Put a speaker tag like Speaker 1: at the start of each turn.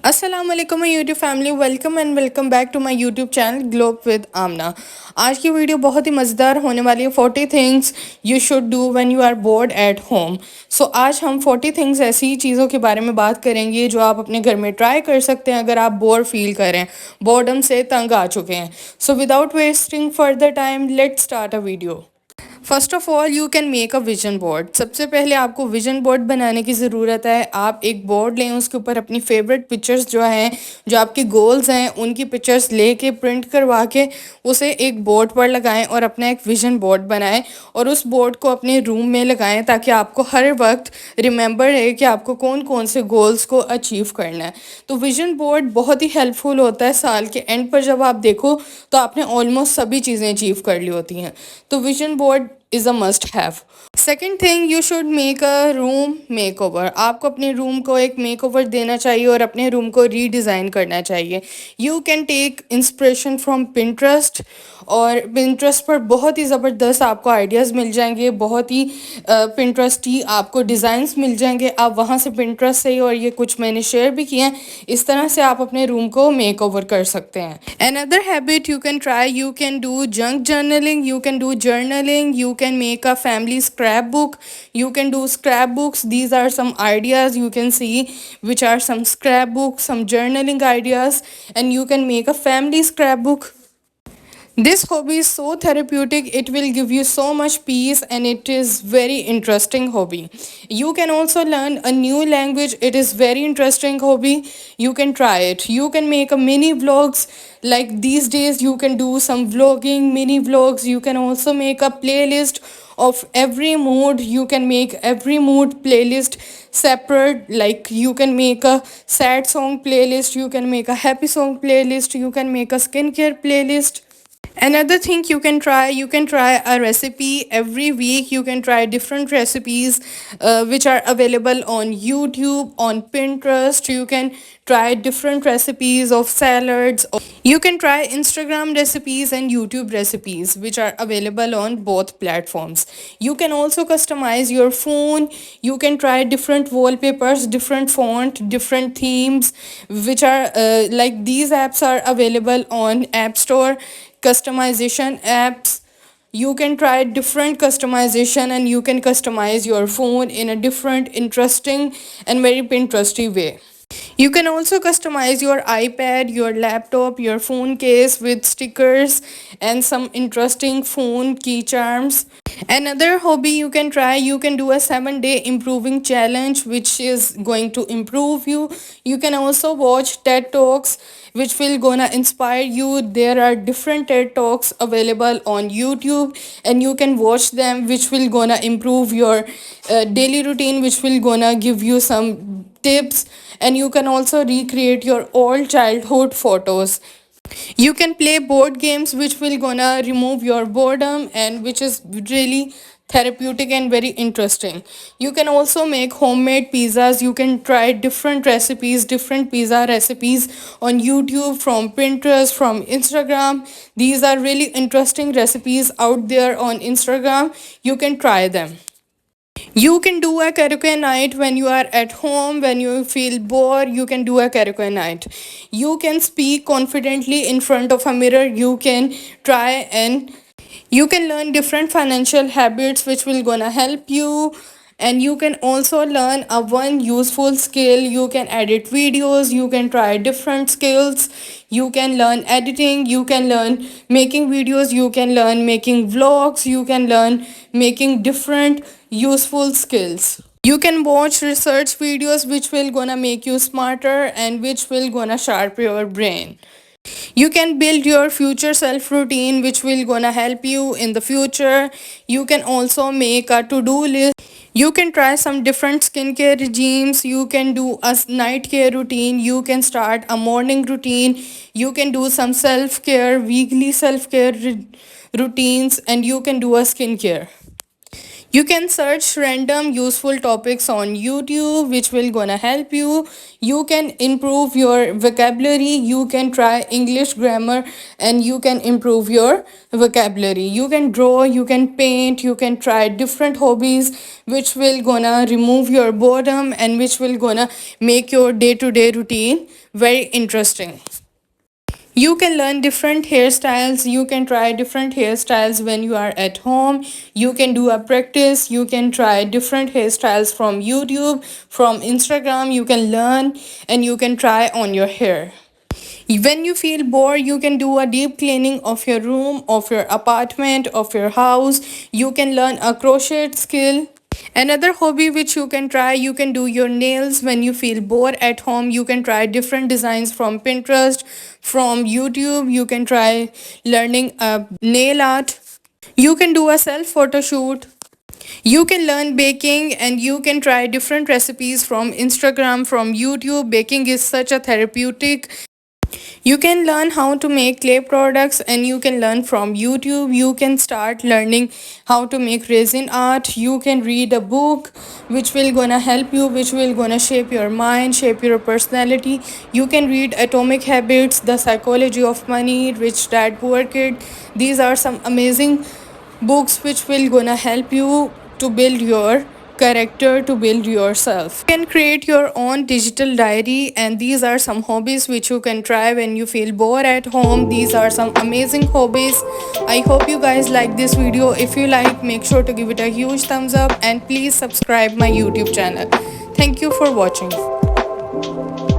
Speaker 1: अस्सलाम वालेकुम my YouTube family, welcome and welcome back to my YouTube channel Globe with Amna. आज की video बहुत ही मज़ेदार होने वाली है। 40 things you should do when you are bored at home. So आज हम 40 थिंग्स ऐसी चीज़ों के बारे में बात करेंगे जो आप अपने घर में ट्राई कर सकते हैं अगर आप बोर फील करें, बोर्डम से तंग आ चुके हैं। So without wasting further time let's start a video. First of all you can make a vision board. सबसे पहले आपको विजन बोर्ड बनाने की ज़रूरत है। आप एक बोर्ड लें, उसके ऊपर अपनी फेवरेट पिक्चर्स जो हैं, जो आपके गोल्स हैं, उनकी पिक्चर्स लेके प्रिंट करवा के उसे एक बोर्ड पर लगाएं और अपना एक विजन बोर्ड बनाएं और उस बोर्ड को अपने रूम में लगाएं ताकि आपको हर वक्त रिमेंबर रहे कि आपको कौन कौन से गोल्स को अचीव करना है। तो विजन बोर्ड बहुत ही हेल्पफुल होता है। साल के एंड पर जब आप देखो तो आपने ऑलमोस्ट सभी चीज़ें अचीव कर ली होती हैं। तो vision board is a must have. Second thing, you should make a room make over. आपको अपने रूम को एक मेक ओवर देना चाहिए और अपने रूम को रीडिज़ाइन करना चाहिए। You can take inspiration from Pinterest, और पिंटरेस्ट पर बहुत ही ज़बरदस्त आपको आइडियाज़ मिल जाएंगे, बहुत ही पिंटरेस्टी आपको डिज़ाइंस मिल जाएंगे। आप वहाँ से पिंटरेस्ट से ही, और ये कुछ मैंने शेयर भी किए हैं, इस तरह से आप अपने रूम को मेक ओवर कर सकते हैं। Another habit you can try, you can do junk journaling, you can do journaling, you can make a family scrapbook, you can do scrapbooks. These are some ideas you can see, which are some scrapbooks, some journaling ideas, and you can make a family scrapbook. This hobby is so therapeutic, it will give you so much peace, and it is very interesting hobby. You can also learn a new language. It is very interesting hobby. You can try it. You can make a mini vlogs, like these days you can do some vlogging, mini vlogs. You can also make a playlist of every mood. You can make every mood playlist separate, like you can make a sad song playlist, you can make a happy song playlist, you can make a skincare playlist. Another thing you can try a recipe every week. You can try different recipes which are available on YouTube, on Pinterest. You can try different recipes of salads. You can try Instagram recipes and YouTube recipes which are available on both platforms. You can also customize your phone. You can try different wallpapers, different font, different themes, which are like these apps are available on App Store. Customization apps, you can try different customization and you can customize your phone in a different, interesting, and very Pinteresty way. You can also customize your iPad, your laptop, your phone case with stickers and some interesting phone key charms. Another hobby you can try, you can do a 7-day improving challenge which is going to improve you. You can also watch TED Talks which will gonna inspire you. There are different TED Talks available on YouTube and you can watch them, which will gonna improve your daily routine, which will gonna give you some tips, and you can also recreate your old childhood photos. You can play board games which will gonna remove your boredom and which is really therapeutic and very interesting. You can also make homemade pizzas. You can try different recipes, different pizza recipes on YouTube, from Pinterest, from Instagram. These are really interesting recipes out there on Instagram. You can try them. You can do a karaoke night when you are at home, when you feel bored. You can do a karaoke night. You can speak confidently in front of a mirror. You can try and you can learn different financial habits which will gonna help you, and you can also learn a one useful skill. You can edit videos, you can try different skills, you can learn editing, you can learn making videos, you can learn making vlogs, you can learn making different useful skills. You can watch research videos which will gonna make you smarter and which will gonna sharpen your brain. You can build your future self routine which will gonna help you in the future. You can also make a to-do list. You can try some different skincare regimes. You can do a night care routine. You can start a morning routine. You can do some self-care, weekly self-care routines, and you can do a skincare. You can search random useful topics on YouTube which will gonna help you. You can improve your vocabulary, you can try English grammar, and you can improve your vocabulary. You can draw, you can paint, you can try different hobbies which will gonna remove your boredom and which will gonna make your day to day routine very interesting. You can learn different hairstyles. You can try different hairstyles when you are at home. You can do a practice. You can try different hairstyles from YouTube, from Instagram. You can learn and you can try on your hair. When you feel bored, you can do a deep cleaning of your room, of your apartment, of your house. You can learn a crochet skill. Another hobby which you can try, you can do your nails when you feel bored at home. You can try different designs from Pinterest, from YouTube. You can try learning nail art. You can do a self photo shoot. You can learn baking and you can try different recipes from Instagram, from YouTube. Baking is such a therapeutic. You can learn how to make clay products and you can learn from YouTube. You can start learning how to make resin art. You can read a book which will gonna help you, which will gonna shape your mind, shape your personality. You can read Atomic Habits, The Psychology of Money, Rich Dad Poor Kid. These are some amazing books which will gonna help you to build your character, to build yourself. You can create your own digital diary, and these are some hobbies which you can try when you feel bored at home. These are some amazing hobbies. I hope you guys like this video. If you like, make sure to give it a huge thumbs up and please subscribe my YouTube channel. Thank you for watching.